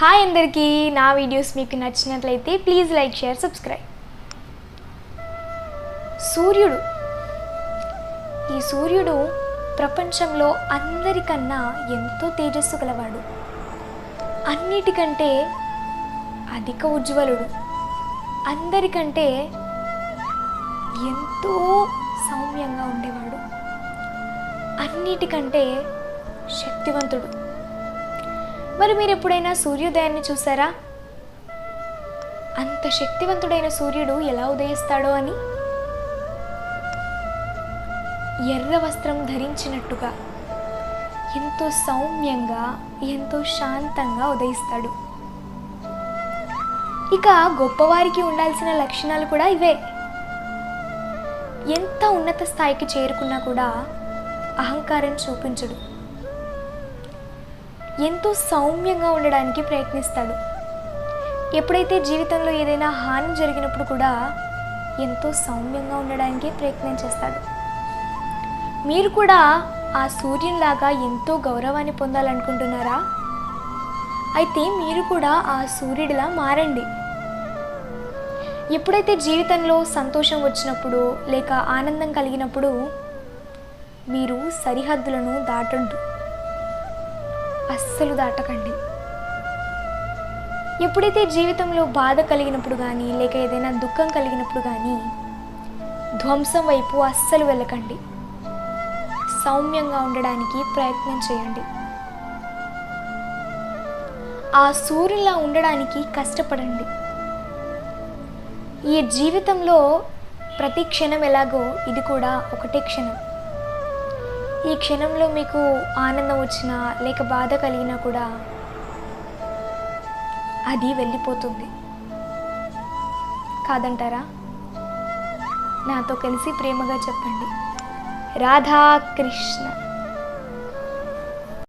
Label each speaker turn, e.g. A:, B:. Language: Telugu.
A: హాయ్ అందరికీ, నా వీడియోస్ మీకు నచ్చినట్లయితే ప్లీజ్ లైక్, షేర్, సబ్స్క్రైబ్. సూర్యుడు, ఈ సూర్యుడు ప్రపంచంలో అందరికన్నా ఎంతో తేజస్సు గలవాడు. అన్నిటికంటే అధిక ఉజ్వలుడు. అందరికంటే ఎంతో సౌమ్యంగా ఉండేవాడు. అన్నిటికంటే శక్తివంతుడు. మరి మీరు ఎప్పుడైనా సూర్యోదయాన్ని చూసారా? అంత శక్తివంతుడైన సూర్యుడు ఎలా ఉదయిస్తాడో అని. ఎర్ర వస్త్రం ధరించినట్టుగా ఎంతో సౌమ్యంగా, ఎంతో శాంతంగా ఉదయిస్తాడు. ఇక గొప్పవారికి ఉండాల్సిన లక్షణాలు కూడా ఇవే. ఎంత ఉన్నత స్థాయికి చేరుకున్నా కూడా అహంకారం చూపించడు. ఎంతో సౌమ్యంగా ఉండడానికి ప్రయత్నిస్తాడు. ఎప్పుడైతే జీవితంలో ఏదైనా హాని జరిగినప్పుడు కూడా ఎంతో సౌమ్యంగా ఉండడానికి ప్రయత్నం చేస్తాడు. మీరు కూడా ఆ సూర్యునిలాగా ఎంతో గౌరవాన్ని పొందాలనుకుంటున్నారా? అయితే మీరు కూడా ఆ సూర్యుడిలా మారండి. ఎప్పుడైతే జీవితంలో సంతోషం వచ్చినప్పుడు లేక ఆనందం కలిగినప్పుడు మీరు సరిహద్దులను దాటొద్దు, అస్సలు దాటకండి. ఎప్పుడైతే జీవితంలో బాధ కలిగినప్పుడు కానీ లేక ఏదైనా దుఃఖం కలిగినప్పుడు కానీ ధ్వంసం వైపు అస్సలు వెళ్ళకండి. సౌమ్యంగా ఉండడానికి ప్రయత్నం చేయండి. ఆ సూర్యునిలా ఉండడానికి కష్టపడండి. ఈ జీవితంలో ప్రతి క్షణం ఎలాగో ఇది కూడా ఒకటే క్షణం. ఈ క్షణంలో మీకు ఆనందం వచ్చినా లేక బాధ కలిగినా కూడా అది వెళ్ళిపోతుంది. కాదంటారా? నాతో కలిసి ప్రేమగా చెప్పండి, రాధాకృష్ణ.